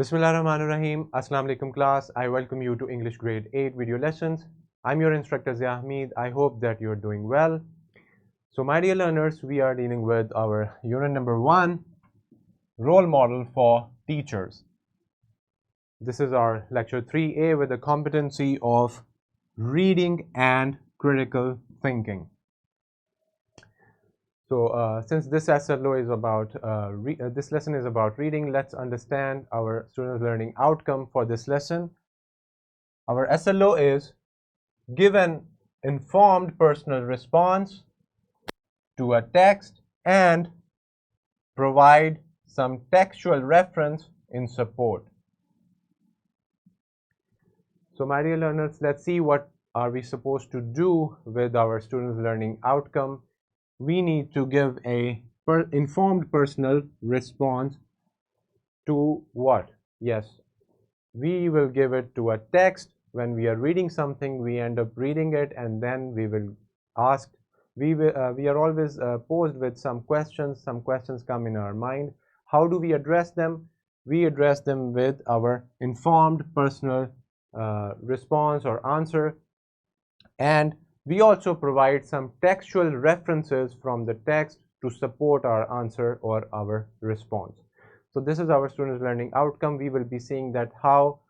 Bismillahirrahmanirrahim. Assalamu alaikum class. I welcome you to English grade 8 video lessons. I'm your instructor Zia Hamid. I hope that you're doing well. So my dear learners, we are dealing with our unit number 1, role model for teachers. This is our lecture 3A with the competency of reading and critical thinking. So since this SLO is about this lesson is about reading, let's understand our students' learning outcome for this lesson. Our SLO is give an informed personal response to a text and provide some textual reference in support. So my dear learners, let's see what are we supposed to do with our students' learning outcome. We need to give a informed personal response to what? Yes, we will give it to a text. When we are reading something, we end up reading it, and then we will ask. We are always posed with some questions. Some questions come in our mind. How do we address them? We address them with our informed personal response or answer, and we also provide some textual references from the text to support our answer or our response. So this is our students' learning outcome. We will be seeing that how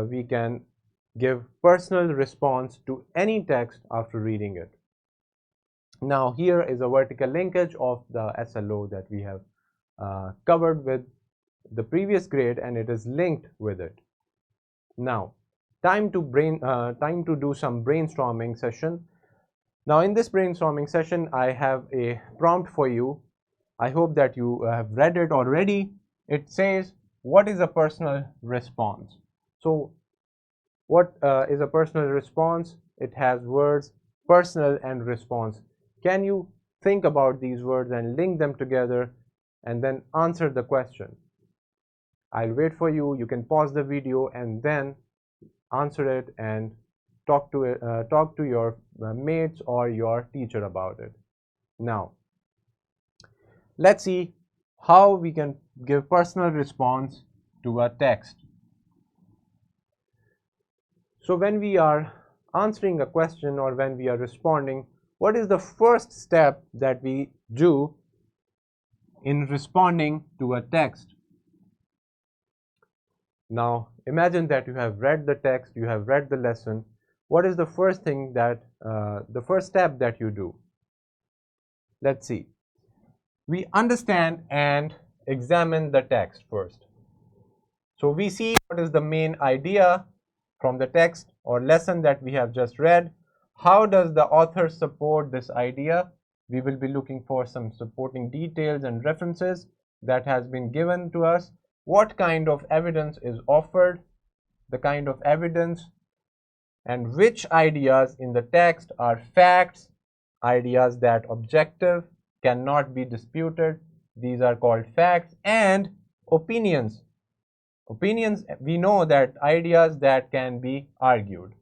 we can give personal response to any text after reading it. Now here is a vertical linkage of the SLO that we have covered with the previous grade, and it is linked with it. Now time to do some brainstorming session. Now in this brainstorming session, I have a prompt for you. I hope that you have read it already. It says, what is a personal response? So what is a personal response? It has words personal and response. Can you think about these words and link them together and then answer the question? I'll wait for you. You can pause the video and then answer it and talk to your mates or your teacher about it. Now let's see how we can give personal response to a text. So when we are answering a question or when we are responding, what is the first step that we do in responding to a text? Now imagine that you have read the text, you have read the lesson. What is the first thing that the first step that you do? Let's see. We understand and examine the text first. So we see what is the main idea from the text or lesson that we have just read. How does the author support this idea? We will be looking for some supporting details and references that has been given to us. What kind of evidence is offered, the kind of evidence, and which ideas in the text are facts, ideas that objective, cannot be disputed. These are called facts. And opinions. Opinions, we know that ideas that can be argued.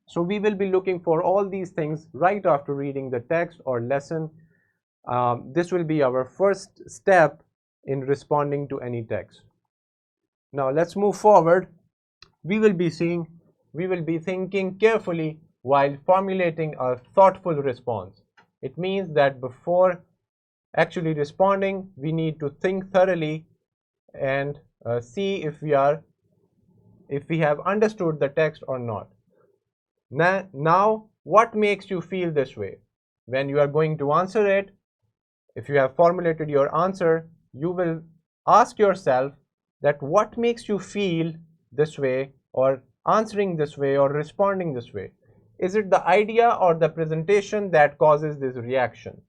So we will be looking for all these things right after reading the text or lesson. This will be our first step in responding to any text. Now let's move forward. We will be thinking carefully while formulating a thoughtful response. It means that before actually responding, we need to think thoroughly and see if we have understood the text or not. Now, what makes you feel this way? When you are going to answer it, if you have formulated your answer, you will ask yourself that what makes you feel this way, or answering this way, or responding this way? Is it the idea or the presentation that causes this reaction?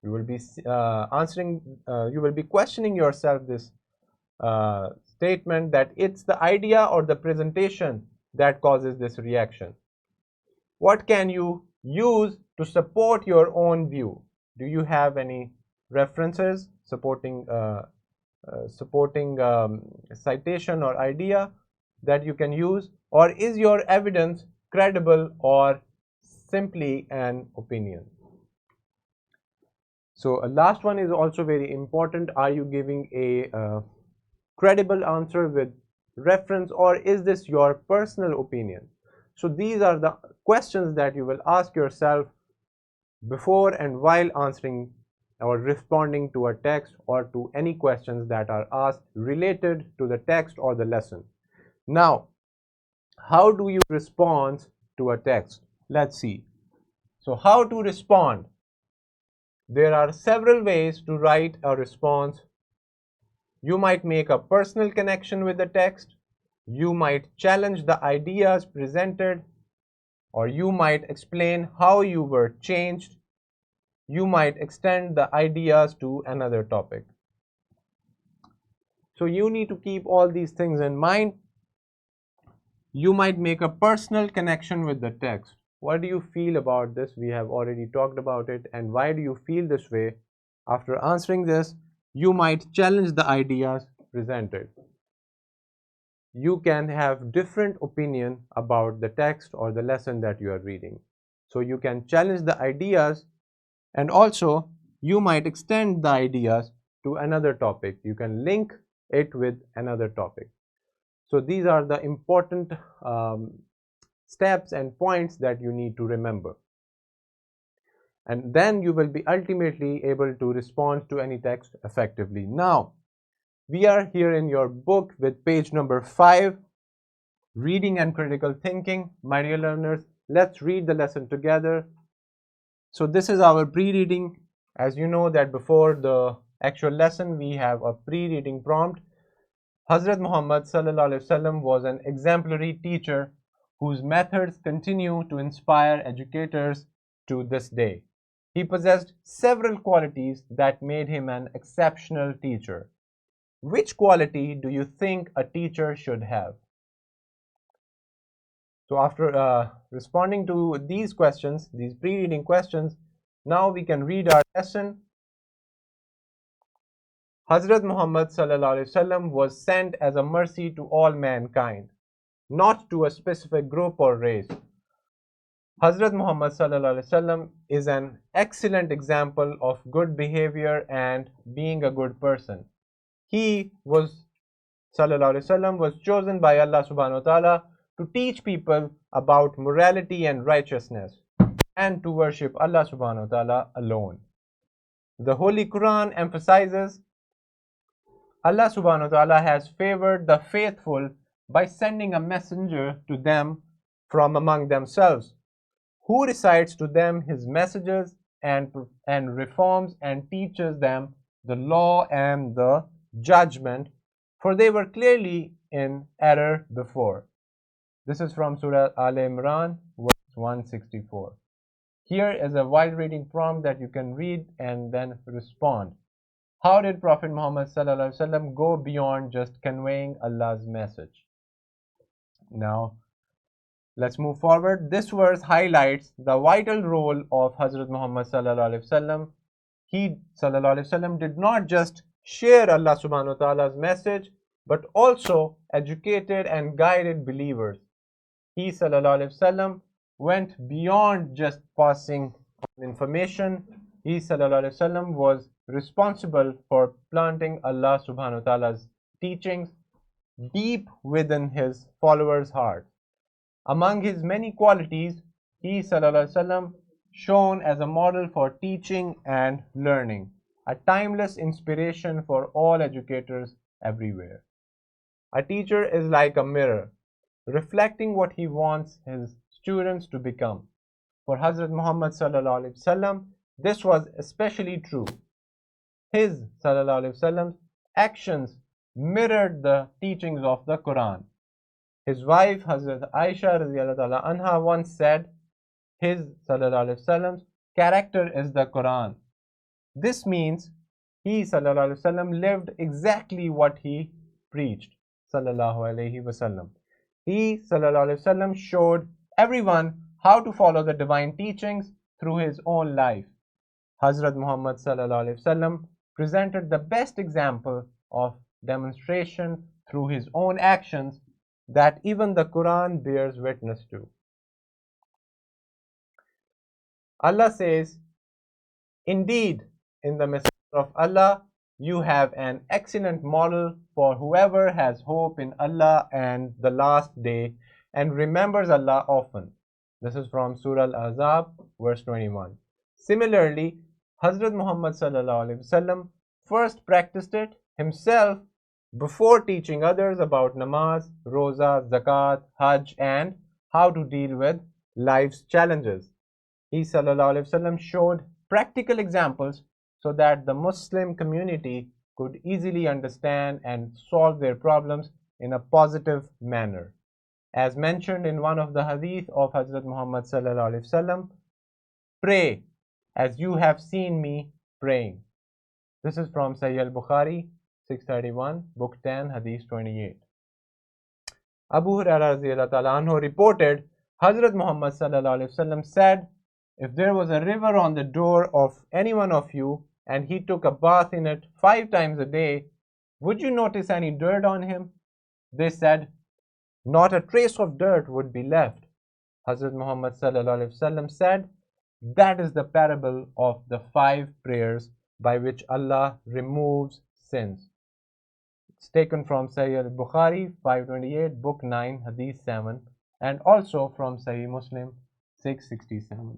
You will be you will be questioning yourself this statement that it's the idea or the presentation that causes this reaction. What can you use to support your own view? Do you have any references supporting citation or idea that you can use, or is your evidence credible or simply an opinion? So last one is also very important. Are you giving a credible answer with reference, or is this your personal opinion? So these are the questions that you will ask yourself before and while answering or responding to a text or to any questions that are asked related to the text or the lesson. Now, how do you respond to a text? Let's see. So how to respond? There are several ways to write a response. You might make a personal connection with the text. You might challenge the ideas presented, or you might explain how you were changed. You might extend the ideas to another topic. So you need to keep all these things in mind. You might make a personal connection with the text. What do you feel about this? We have already talked about it. And why do you feel this way? After answering this, you might challenge the ideas presented. You can have different opinion about the text or the lesson that you are reading. So you can challenge the ideas, and also you might extend the ideas to another topic. You can link it with another topic. So these are the important steps and points that you need to remember. And then you will be ultimately able to respond to any text effectively. Now, we are here in your book with page number 5, Reading and Critical Thinking. My dear learners, let's read the lesson together. So this is our pre-reading. As you know that before the actual lesson, we have a pre-reading prompt. Hazrat Muhammad sallallahu alaihi wasallam was an exemplary teacher whose methods continue to inspire educators to this day. He possessed several qualities that made him an exceptional teacher. Which quality do you think a teacher should have? So after responding to these questions, these pre-reading questions, now we can read our lesson. Hazrat Muhammad sallallahu alaihi wasallam was sent as a mercy to all mankind, not to a specific group or race. Hazrat Muhammad sallallahu alaihi wasallam is an excellent example of good behavior and being a good person. He was sallallahu alaihi wasallam was chosen by Allah subhanahu wa ta'ala to teach people about morality and righteousness and to worship Allah subhanahu wa ta'ala alone. The Holy Quran emphasizes Allah subhanahu wa ta'ala has favored the faithful by sending a messenger to them from among themselves, who recites to them his messages and reforms and teaches them the law and the judgment, for they were clearly in error before. This is from Surah Al-Imran, verse 164. Here is a wide reading prompt that you can read and then respond. How did Prophet Muhammad sallallahu alaihi wasallam go beyond just conveying Allah's message? Now, let's move forward. This verse highlights the vital role of Hazrat Muhammad sallallahu alaihi wasallam. He sallallahu alaihi wasallam did not just share Allah subhanahu wa ta'ala's message, but also educated and guided believers. He sallallahu alaihi wasallam went beyond just passing information. He sallallahu alaihi wasallam was responsible for planting Allah subhanahu wa ta'ala's teachings deep within his followers' hearts. Among his many qualities, he sallallahu alaihi wasallam shone as a model for teaching and learning, a timeless inspiration for all educators everywhere. A teacher is like a mirror, reflecting what he wants his students to become. For Hazrat Muhammad sallallahu alaihi wasallam, this was especially true. His sallallahu alaihi wasallam's actions mirrored the teachings of the Quran. His wife Hazrat Aisha radiallahu anha once said, his sallallahu alaihi wasallam's character is the Quran. This means he sallallahu alaihi wasallam lived exactly what he preached sallallahu alaihi wasallam. He sallallahu alaihi wasallam showed everyone how to follow the divine teachings through his own life. Hazrat Muhammad sallallahu alaihi wasallam presented the best example of demonstration through his own actions that even the Quran bears witness to. Allah says, indeed, in the messenger of Allah, you have an excellent model for whoever has hope in Allah and the last day and remembers Allah often. This is from Surah Al-Ahzab, verse 21. Similarly, Hazrat Muhammad sallallahu alaihi wasallam first practiced it himself before teaching others about namaz, roza, zakat, hajj, and how to deal with life's challenges. He sallallahu alaihi wasallam showed practical examples so that the Muslim community could easily understand and solve their problems in a positive manner. As mentioned in one of the hadith of Hazrat Muhammad sallallahu alaihi wasallam, pray as you have seen me praying. This is from Sahih al-Bukhari, 631, Book 10, Hadith 28. Abu Hurairah reported, Hazrat Muhammad sallallahu alaihi wasallam said, if there was a river on the door of any one of you and he took a bath in it 5 times a day, would you notice any dirt on him? They said, not a trace of dirt would be left. Hazrat Muhammad sallallahu alaihi wasallam said, that is the parable of the 5 prayers by which Allah removes sins. It's taken from Sahih al-Bukhari 528, Book 9, Hadith 7, and also from Sahih Muslim 667.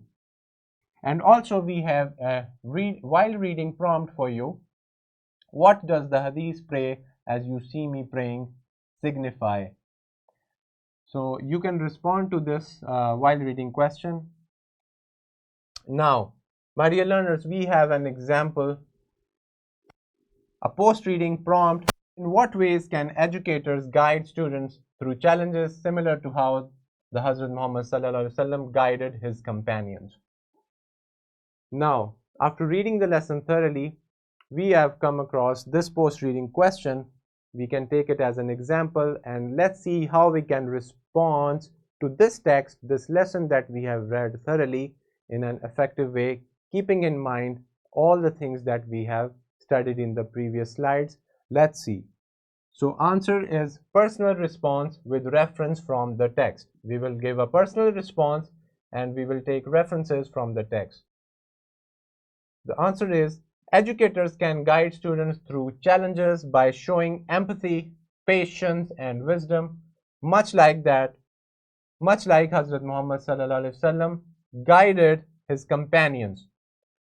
And also we have a while reading prompt for you. What does the Hadith pray as you see me praying signify? So you can respond to this while reading question. Now, my dear learners, we have an example, a post-reading prompt. In what ways can educators guide students through challenges similar to how the Hazrat Muhammad sallallahu alaihi wasallam guided his companions? Now, after reading the lesson thoroughly, we have come across this post-reading question. We can take it as an example and let's see how we can respond to this text, this lesson that we have read thoroughly in an effective way, keeping in mind all the things that we have studied in the previous slides. Let's see. So answer is personal response with reference from the text. We will give a personal response and we will take references from the text. The answer is, educators can guide students through challenges by showing empathy, patience, and wisdom, much like Hazrat Muhammad sallallahu alaihi wasallam guided his companions.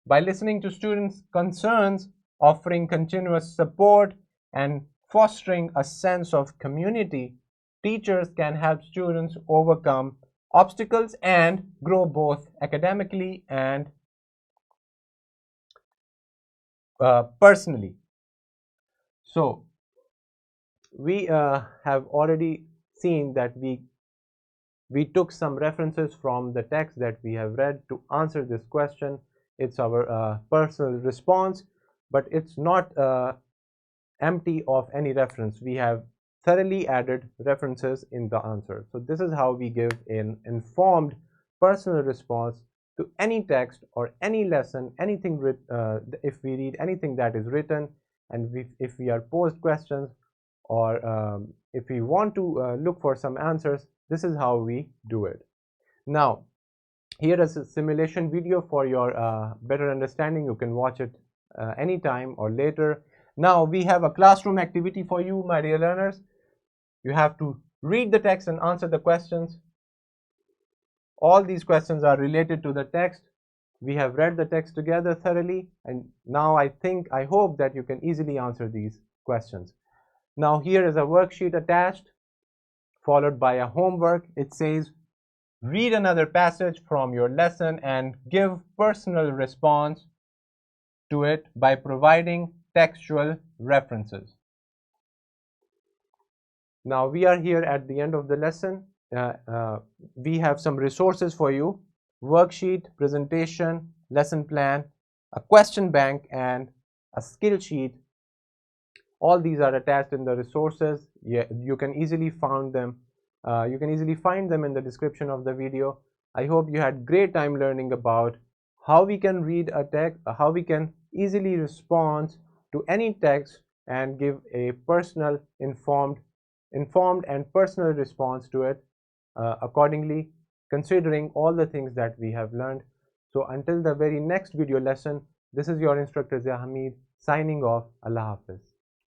By listening to students' concerns, offering continuous support, and fostering a sense of community, teachers can help students overcome obstacles and grow both academically and personally. So we have already seen that we took some references from the text that we have read to answer this question. It's our personal response, but it's not empty of any reference. We have thoroughly added references in the answer. So this is how we give an informed personal response to any text or any lesson, anything if we read anything that is written, and if we are posed questions or if we want to look for some answers, this is how we do it. Now, here is a simulation video for your better understanding. You can watch it anytime or later. Now we have a classroom activity for you, my dear learners. You have to read the text and answer the questions. All these questions are related to the text. We have read the text together thoroughly, and now I hope that you can easily answer these questions. Now here is a worksheet attached, followed by a homework. It says, read another passage from your lesson and give personal response to it by providing textual references. Now we are here at the end of the lesson. We have some resources for you: worksheet, presentation, lesson plan, a question bank, and a skill sheet. All these are attached in the resources. You can easily find them. You can easily find them in the description of the video. I hope you had great time learning about how we can read a text, how we can easily respond to any text and give a personal, informed and personal response to it accordingly, considering all the things that we have learned. So until the very next video lesson, this is your instructor Zia Hamid Signing off. Allah Hafiz.